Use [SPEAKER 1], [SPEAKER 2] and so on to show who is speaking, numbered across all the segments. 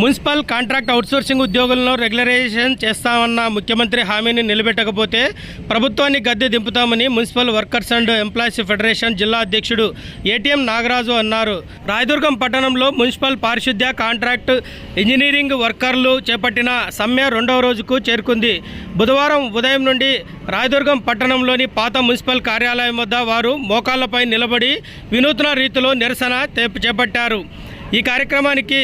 [SPEAKER 1] Municipal contract outsourcing ఉద్యోగులను regularisation చేస్తామన్న ముఖ్యమంత్రి హామీని నిలబెట్టకపోతే ప్రభుత్వాన్ని గద్దె దింపుతామని municipal workers and employees federation జిల్లా అధ్యక్షుడు ఏటీఎం నాగరాజు అన్నారు. రాయదుర్గం పట్టణంలో మున్సిపల్ పారిశుద్ధ్య కాంట్రాక్ట్ ఇంజనీరింగ్ వర్కర్లు చేపట్టిన సమ్మె 2వ రోజుకు చేరుకుంది. బుధవారం ఉదయం నుండి రాయదుర్గం పట్టణంలోని పాత మున్సిపల్ కార్యాలయం వద్ద వారు మోకాళ్లపై నిలబడి వినూత్న రీతిలో నిరసన చేపట్టారు. ఈ కార్యక్రమానికి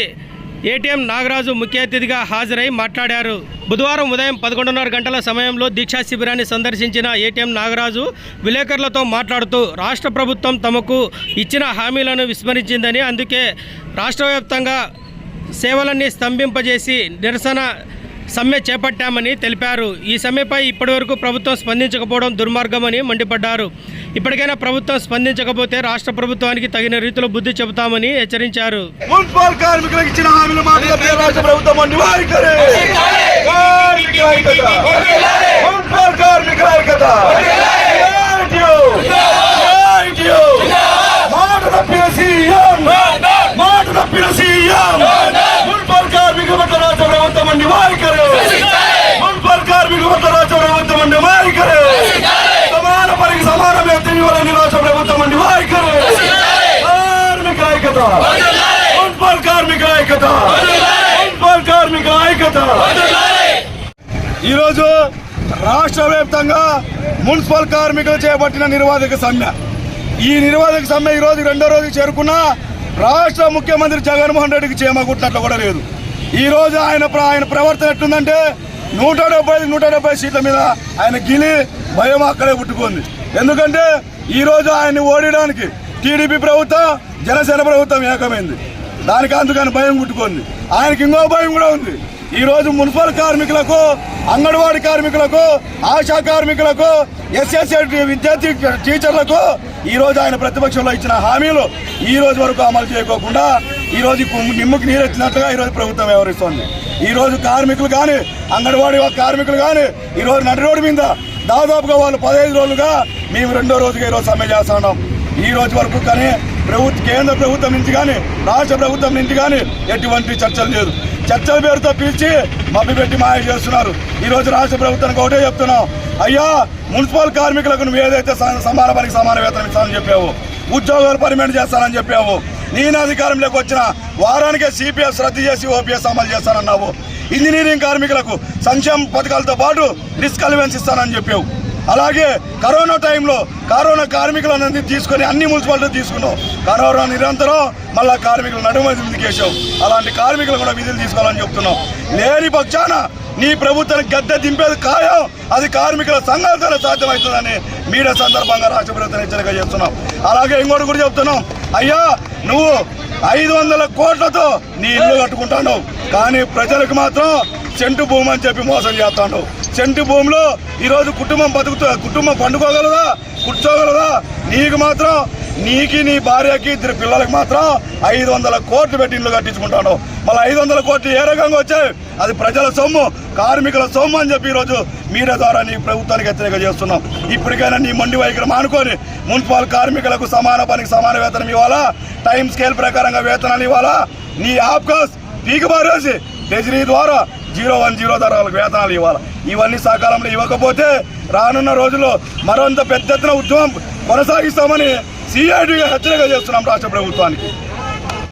[SPEAKER 1] ఏటీఎం నాగరాజు ముఖ్య అతిథిగా హాజరై మాట్లాడారు. బుధవారం ఉదయం 11:30 గంటల సమయంలో దీక్షా శిబిరాన్ని సందర్శించిన ఏటీఎం నాగరాజు విలేకరులతో మాట్లాడుతూ రాష్ట్ర ప్రభుత్వం తమకు ఇచ్చిన హామీలను విస్మరించిందని, అందుకే రాష్ట్ర వ్యాప్తంగా సేవలన్నీ స్తంభింపజేసి నిరసన సమ్మె చేపట్టామని తెలిపారు. ఈ సమ్మెపై ఇప్పటివరకు ప్రభుత్వం స్పందించకపోవడం దుర్మార్గమని మండిపడ్డారు. ఇప్పటికైనా ప్రభుత్వం స్పందించకపోతే రాష్ట్ర ప్రభుత్వానికి తగిన రీతిలో బుద్ధి చెబుతామని హెచ్చరించారు.
[SPEAKER 2] మున్సిపల్ కార్మికులకు ఇచ్చిన హామీలు మాత్రం రాష్ట్ర ప్రభుత్వం ఈరోజు రాష్ట్ర వ్యాప్తంగా మున్సిపల్ కార్మికులు చేపట్టిన నిరవధిక సమ్మె. ఈ నిరవధిక సమ్మె ఈరోజు 2వ రోజుకి చేరుకున్న రాష్ట్ర ముఖ్యమంత్రి జగన్మోహన్ రెడ్డికి చేమగుట్టినట్లు కూడా లేదు. ఈరోజు ఆయన ప్రవర్తన ఎట్టుందంటే 170 సీట్ల మీద ఆయన గిలి భయం అక్కడే పుట్టుకుంది. ఎందుకంటే ఈరోజు ఆయన్ని ఓడించడానికి టీడీపీ ప్రభుత్వం జనసేన ప్రభుత్వం ఏకమైంది. దానికి అందుకని భయం పుట్టుకుంది. ఆయనకి ఇంకో భయం కూడా ఉంది. ఈరోజు మున్సిపల్ కార్మికులకు, అంగన్వాడీ కార్మికులకు, ఆశా కార్మికులకు, ఎస్ఎస్ఏ విద్యార్థి టీచర్లకు ఈరోజు ఆయన ప్రతిపక్షంలో ఇచ్చిన హామీలు ఈ రోజు వరకు అమలు చేయకోకుండా ఈరోజు నిమ్మకి నీరెత్తినట్లుగా ఈరోజు ప్రభుత్వం వ్యవహరిస్తోంది. ఈరోజు కార్మికులు కానీ, అంగన్వాడీ కార్మికులు కానీ ఈరోజు నడి రోడ్డు మీద దాదాపుగా వాళ్ళు 15 రోజులుగా మేము 2వ రోజుగా ఈరోజు సమ్మె చేస్తున్నాం. ఈ రోజు వరకు కానీ కేంద్ర ప్రభుత్వం నుంచి కానీ రాష్ట్ర ప్రభుత్వం నుంచి కానీ ఎటువంటి చర్చలు లేదు. చర్చల పేరుతో పిలిచి మభ్యపెట్టి మాయ చేస్తున్నారు. ఈరోజు రాష్ట్ర ప్రభుత్వానికి ఒకటే చెప్తున్నాం, అయ్యా మున్సిపల్ కార్మికులకు నువ్వు ఏదైతే సమాన పనికి సమాన వేతనం ఇస్తానని చెప్పావు, ఉద్యోగాలు పర్మనెంట్ చేస్తానని చెప్పావు, నేను అధికారంలోకి వచ్చిన వారానికే సిపిఎస్ రద్దు చేసి ఓపీఎస్ అమలు చేస్తానన్నావు, ఇంజనీరింగ్ కార్మికులకు సంక్షేమ పథకాలతో పాటు రిస్క్ అలవెన్స్ ఇస్తానని చెప్పావు. అలాగే కరోనా టైంలో కరోనా కార్మికులను తీసుకొని అన్ని మున్సిపాలిటీ తీసుకున్నావు. కరోనా నిరంతరం మళ్ళా కార్మికులు నడుమ విధికేసావు. అలాంటి కార్మికులు కూడా విధులు తీసుకోవాలని చెప్తున్నావు. లేని పక్షాన నీ ప్రభుత్వానికి గద్దె దింపేది ఖాయం. అది కార్మికుల సంఘాలతోనే సాధ్యమవుతుందని మీడియా సందర్భంగా రాష్ట్ర ప్రభుత్వం హెచ్చరిక చేస్తున్నాం. అలాగే ఇంకోటి కూడా చెప్తున్నాం, అయ్యా నువ్వు 500 కోట్లతో నీ ఇల్లు కట్టుకుంటాను, కానీ ప్రజలకు మాత్రం సెంటు భూమి అని చెప్పి మోసం చేస్తాడు. సెంటు భూమిలో ఈరోజు కుటుంబం పండుకోగలదా, కూర్చోగలదా? నీకు మాత్రం, నీకు నీ భార్యకి 2 పిల్లలకు మాత్రం 500 కోట్లు పెట్టి ఇల్లు కట్టించుకుంటాను. మళ్ళీ 500 కోట్లు ఏ రకంగా వచ్చాయి? అది ప్రజల సొమ్ము, కార్మికుల సొమ్ము అని చెప్పి ఈరోజు మీడియా ద్వారా నీ ప్రభుత్వానికి హెచ్చరిక చేస్తున్నాం. ఇప్పటికైనా నీ మొండి వైఖరి మానుకొని మున్సిపల్ కార్మికులకు సమాన పనికి సమాన వేతనం ఇవ్వాలా, టైం స్కేల్ ప్రకారంగా వేతనాలు ఇవ్వాలా. నీ ఆప్కాస్ పీకి బారేసి ట్రెజరీ ద్వారా 010 ధరలకు వేతనాలు ఇవ్వాలి. ఇవన్నీ సకాలంలో ఇవ్వకపోతే రానున్న రోజుల్లో మరింత పెద్ద ఎత్తున ఉద్యమం కొనసాగిస్తామని సిఐటిగా హెచ్చరిక చేస్తున్నాం రాష్ట్ర ప్రభుత్వానికి.